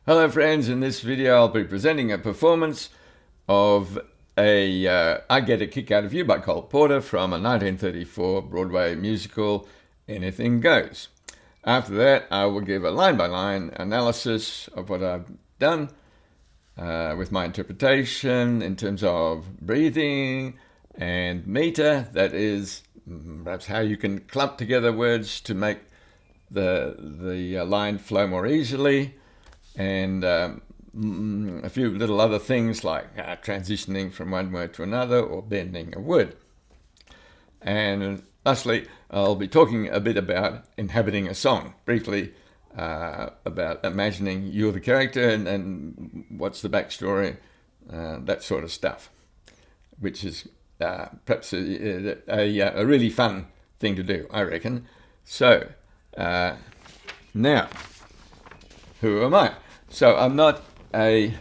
Hello friends, in this video I'll be presenting a performance of I Get a Kick Out of You by Cole Porter from a 1934 Broadway musical, Anything Goes. After that I will give a line-by-line analysis of what I've done with my interpretation in terms of breathing and meter, that is perhaps how you can clump together words to make the line flow more easily, and a few little other things like transitioning from one word to another or bending a word. And lastly, I'll be talking a bit about inhabiting a song, briefly about imagining you're the character and what's the backstory, that sort of stuff, which is perhaps a really fun thing to do, I reckon. So now, who am I? So I'm not a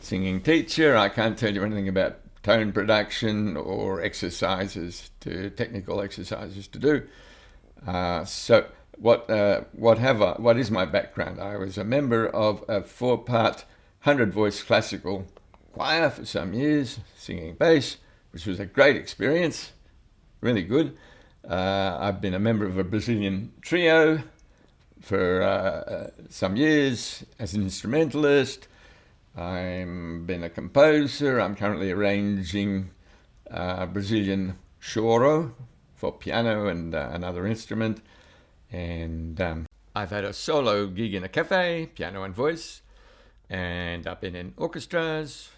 singing teacher. I can't tell you anything about tone production or technical exercises to do. So what is my background? I was a member of a 4-part 100-voice classical choir for some years, singing bass, which was a great experience, really good. I've been a member of a Brazilian trio for some years as an instrumentalist. I've been a composer. I'm currently arranging Brazilian choro for piano and another instrument. And I've had a solo gig in a cafe, piano and voice. And I've been in orchestras.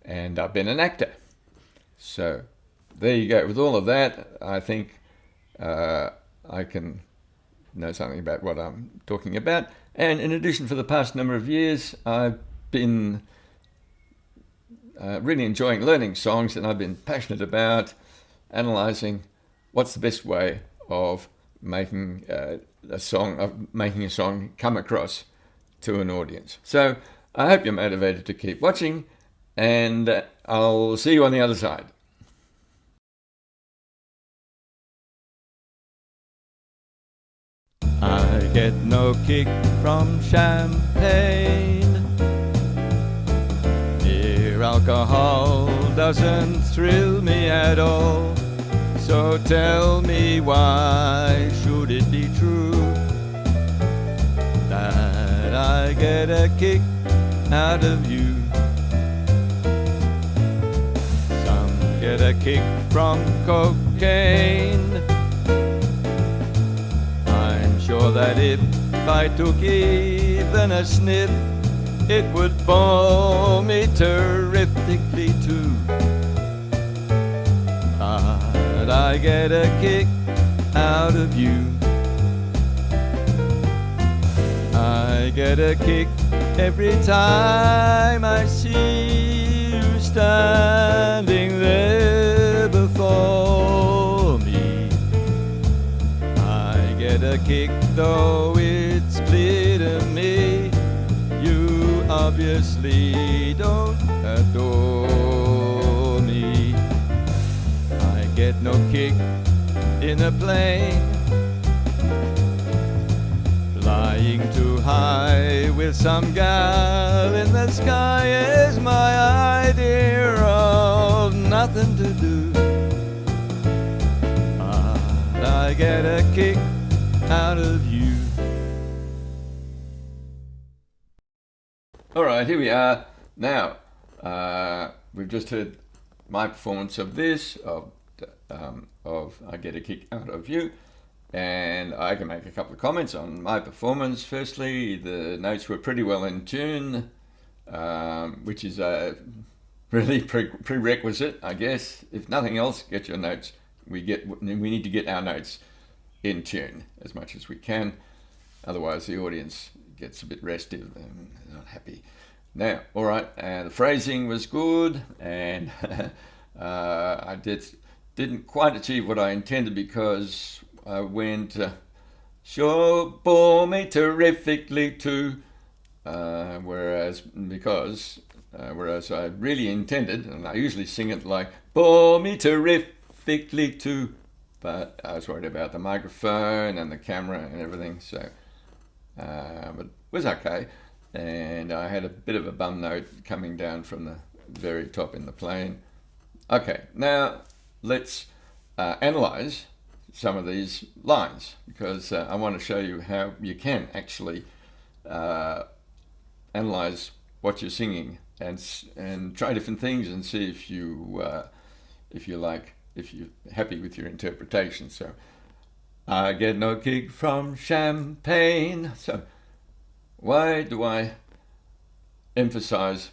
And I've been an actor. So there you go. With all of that, I think I can know something about what I'm talking about. And in addition, for the past number of years, I've been really enjoying learning songs, and I've been passionate about analysing what's the best way of making a song come across to an audience. So I hope you're motivated to keep watching, and I'll see you on the other side. I get no kick from champagne. Mere alcohol doesn't thrill me at all. So tell me, why should it be true that I get a kick out of you? Some get a kick from cocaine. Sure that if I took even a sniff, it would bore me terrifically too. But I get a kick out of you. I get a kick every time I see you standing there before me. Get a kick, though it's clear to me you obviously don't adore me. I get no kick in a plane, flying too high with some gal in the sky is my idea of nothing to do. I get a kick out of you. All right, here we are. Now, we've just heard my performance of this, of I Get a Kick Out of You, and I can make a couple of comments on my performance. Firstly, the notes were pretty well in tune, which is a really prerequisite, I guess. If nothing else, get your notes. We need to get our notes in tune as much as we can, otherwise the audience gets a bit restive and not happy. Now, all right, the phrasing was good, and I didn't quite achieve what I intended, because I went sure bore me terrifically too, whereas I really intended, and I usually sing it like bore me terrifically too, but I was worried about the microphone and the camera and everything, so but it was okay. and I had a bit of a bum note coming down from the very top in the plane. Okay, now let's analyze some of these lines, because I want to show you how you can actually analyze what you're singing and try different things and see if you're happy with your interpretation. So I get no kick from champagne. So why do I emphasize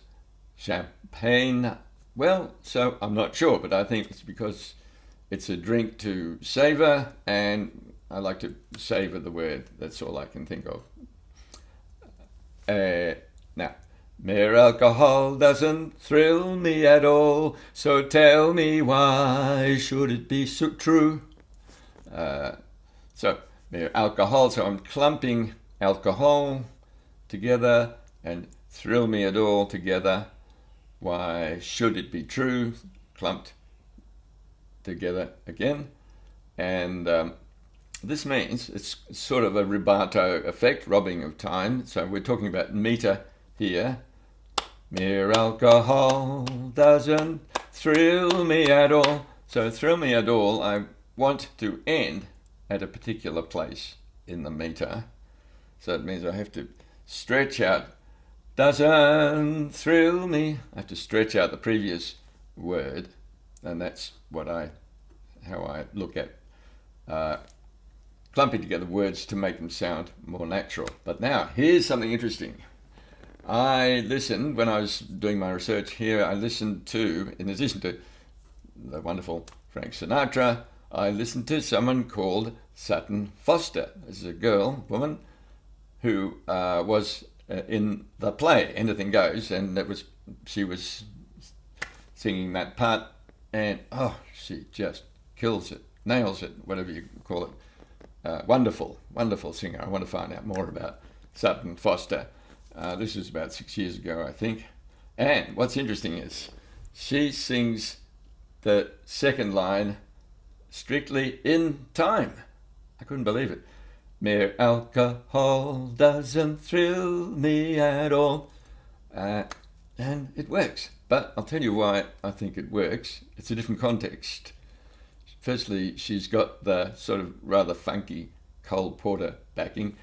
champagne? Well, so I'm not sure, but I think it's because it's a drink to savor, and I like to savor the word. That's all I can think of. Now, mere alcohol doesn't thrill me at all, so tell me why should it be so true? So, mere alcohol, so I'm clumping alcohol together and thrill me at all together. Why should it be true? Clumped together again. And this means it's sort of a rubato effect, robbing of time. So we're talking about meter here. Mere alcohol doesn't thrill me at all. So thrill me at all, I want to end at a particular place in the meter. So it means I have to stretch out. Doesn't thrill me. I have to stretch out the previous word, and that's how I look at clumping together words to make them sound more natural. But now, here's something interesting. I listened, when I was doing my research here, in addition to the wonderful Frank Sinatra, I listened to someone called Sutton Foster. This is a woman, who was in the play Anything Goes, and she was singing that part, and she just kills it, nails it, whatever you call it. Wonderful singer. I want to find out more about Sutton Foster. This was about 6 years ago, I think. And what's interesting is she sings the second line strictly in time. I couldn't believe it. Mere alcohol doesn't thrill me at all. And it works. But I'll tell you why I think it works. It's a different context. Firstly, she's got the sort of rather funky Cole Porter backing.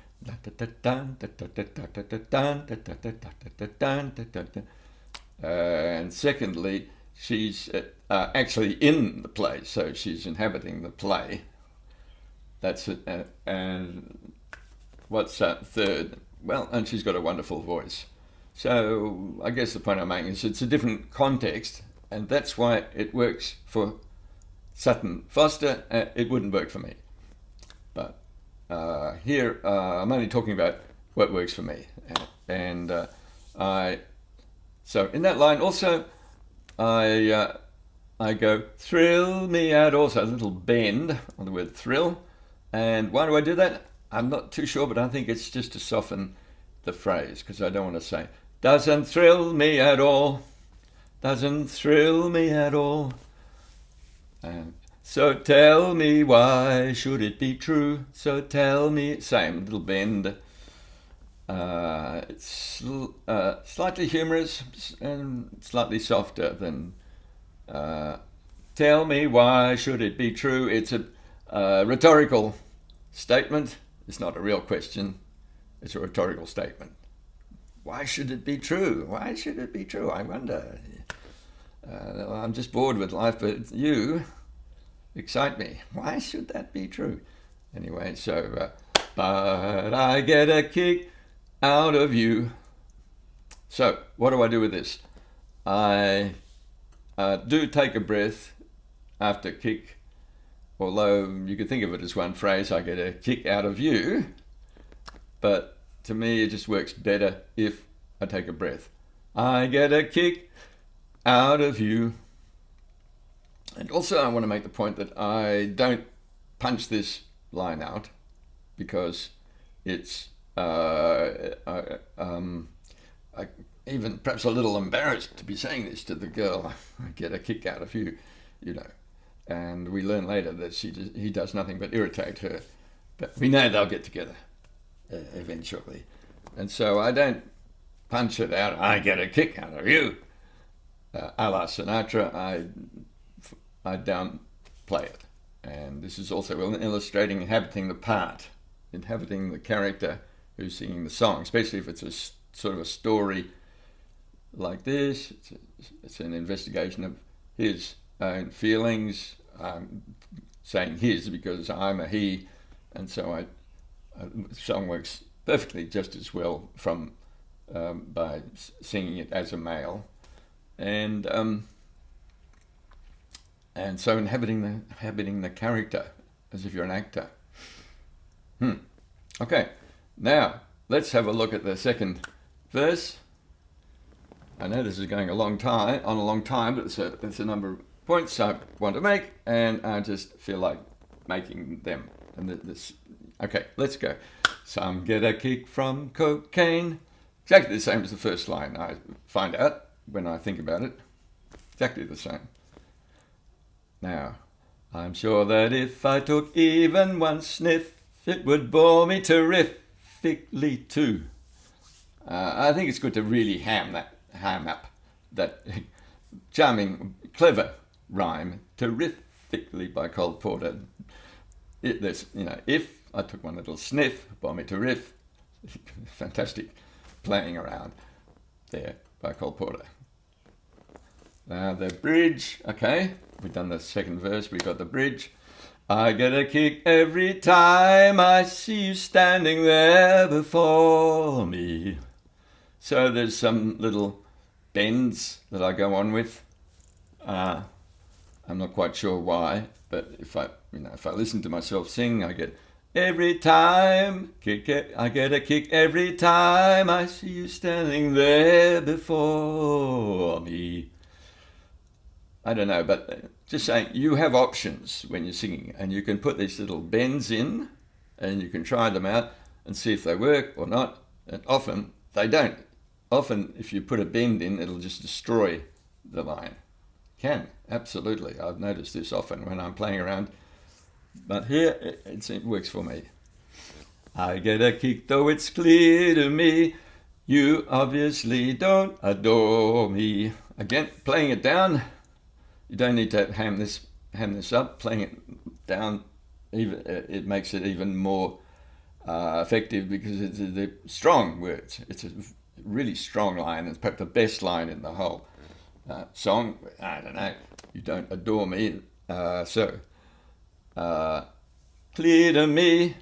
And secondly, she's actually in the play, so she's inhabiting the play. That's it. And what's third? Well, and she's got a wonderful voice. So I guess the point I'm making is it's a different context, and that's why it works for Sutton Foster. It wouldn't work for me. But here I'm only talking about what works for me. So in that line also, I go thrill me out, also a little bend on the word thrill. And why do I do that? I'm not too sure, but I think it's just to soften the phrase, because I don't want to say, doesn't thrill me at all, doesn't thrill me at all. And so tell me why should it be true? So tell me, same little bend. It's slightly humorous and slightly softer than tell me why should it be true. It's a rhetorical statement. It's not a real question. It's a rhetorical statement. Why should it be true? Why should it be true? I wonder. I'm just bored with life, but you excite me. Why should that be true? Anyway, so, but I get a kick out of you. So, what do I do with this? I do take a breath after kick, although you could think of it as one phrase, I get a kick out of you, but to me it just works better if I take a breath. I get a kick out of you. And also I want to make the point that I don't punch this line out, because it's even perhaps a little embarrassed to be saying this to the girl. I get a kick out of you, you know. And we learn later that he does nothing but irritate her. But we know they'll get together eventually. And so I don't punch it out. I get a kick out of you. A la Sinatra, I downplay it. And this is also illustrating inhabiting the part, inhabiting the character who's singing the song, especially if it's a sort of a story like this. It's an investigation of his own feelings. I'm saying his because I'm a he, and so the song works perfectly just as well by singing it as a male, and so inhabiting the character as if you're an actor. Okay, now let's have a look at the second verse. I know this is going a long time, but it's a number of points I want to make, and I just feel like making them. And okay, let's go. Some get a kick from cocaine. Exactly the same as the first line, I find out when I think about it. Exactly the same. Now, I'm sure that if I took even one sniff, it would bore me terrifically too. I think it's good to really ham up that charming, clever rhyme, terrifically by Cole Porter. If I took one little sniff, bore me terrific. Fantastic playing around there by Cole Porter. Now the bridge, okay, we've done the second verse, we've got the bridge. I get a kick every time I see you standing there before me. So there's some little bends that I go on with. I'm not quite sure why, but if I listen to myself sing, I get every time, I get a kick every time I see you standing there before me. I don't know, but just saying, you have options when you're singing, and you can put these little bends in, and you can try them out and see if they work or not. And often they don't. Often, if you put a bend in, it'll just destroy the line. Can, absolutely. I've noticed this often when I'm playing around. But here, it works for me. I get a kick, though it's clear to me, you obviously don't adore me. Again, playing it down. You don't need to ham this up. Playing it down, it makes it even more effective because they're strong words. It's a really strong line. It's perhaps the best line in the whole song. I don't know. You don't adore me. Clear to me.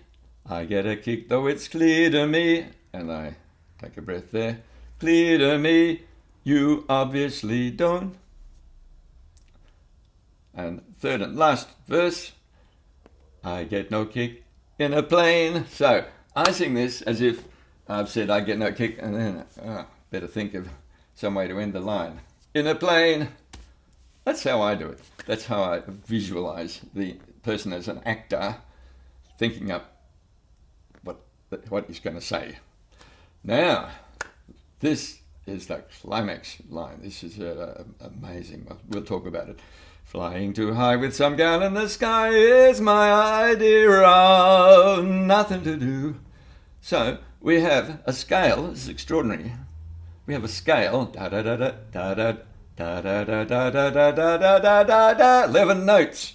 I get a kick, though it's clear to me. And I take a breath there. Clear to me. You obviously don't. And third and last verse, I get no kick in a plane. So I sing this as if I've said I get no kick, and then better think of some way to end the line. In a plane. That's how I do it. That's how I visualize the person as an actor thinking up what he's going to say. Now, this is the climax line. This is amazing. We'll talk about it. Flying too high with some gal in the sky is my idea of nothing to do. So we have a scale. This is extraordinary. We have a scale. Da da da da da da da da da da da da da da da da. 11 notes.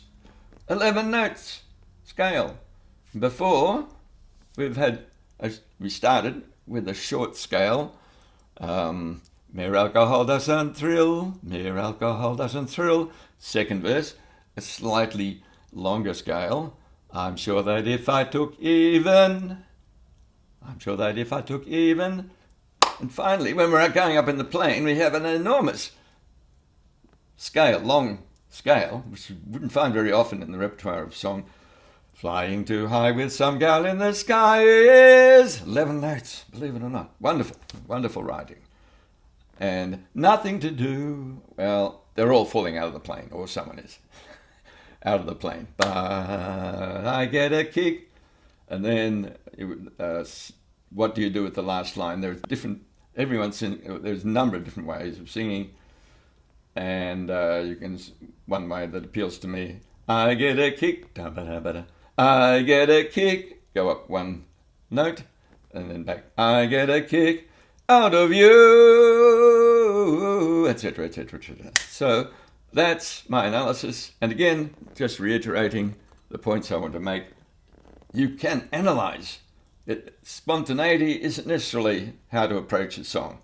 11 notes. Scale. Before we started with a short scale. Mere alcohol doesn't thrill. Mere alcohol doesn't thrill. Second verse, a slightly longer scale. I'm sure that if I took even. I'm sure that if I took even. And finally, when we're going up in the plane, we have an enormous scale, long scale, which you wouldn't find very often in the repertoire of song. Flying too high with some gal in the sky is 11 notes, believe it or not. Wonderful, wonderful writing. And nothing to do, well, they're all falling out of the plane, or someone is out of the plane. But I get a kick. And then, what do you do with the last line? There's there's a number of different ways of singing. And one way that appeals to me, I get a kick, I get a kick, go up one note, and then back, I get a kick, out of you, etc., etc., etc. So that's my analysis. And again, just reiterating the points I want to make. You can analyze. Spontaneity isn't necessarily how to approach a song.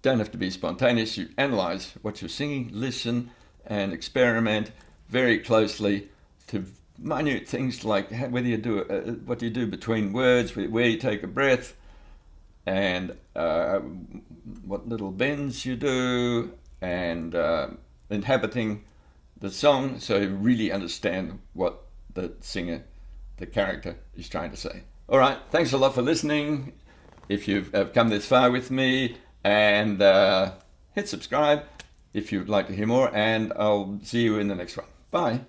Don't have to be spontaneous. You analyze what you're singing, listen, and experiment very closely to minute things like whether you do what you do between words, where you take a breath, and what little bends you do, and inhabiting the song, so you really understand what the singer, the character, is trying to say. All right, thanks a lot for listening. If you've come this far with me, and hit subscribe if you'd like to hear more, and I'll see you in the next one. Bye.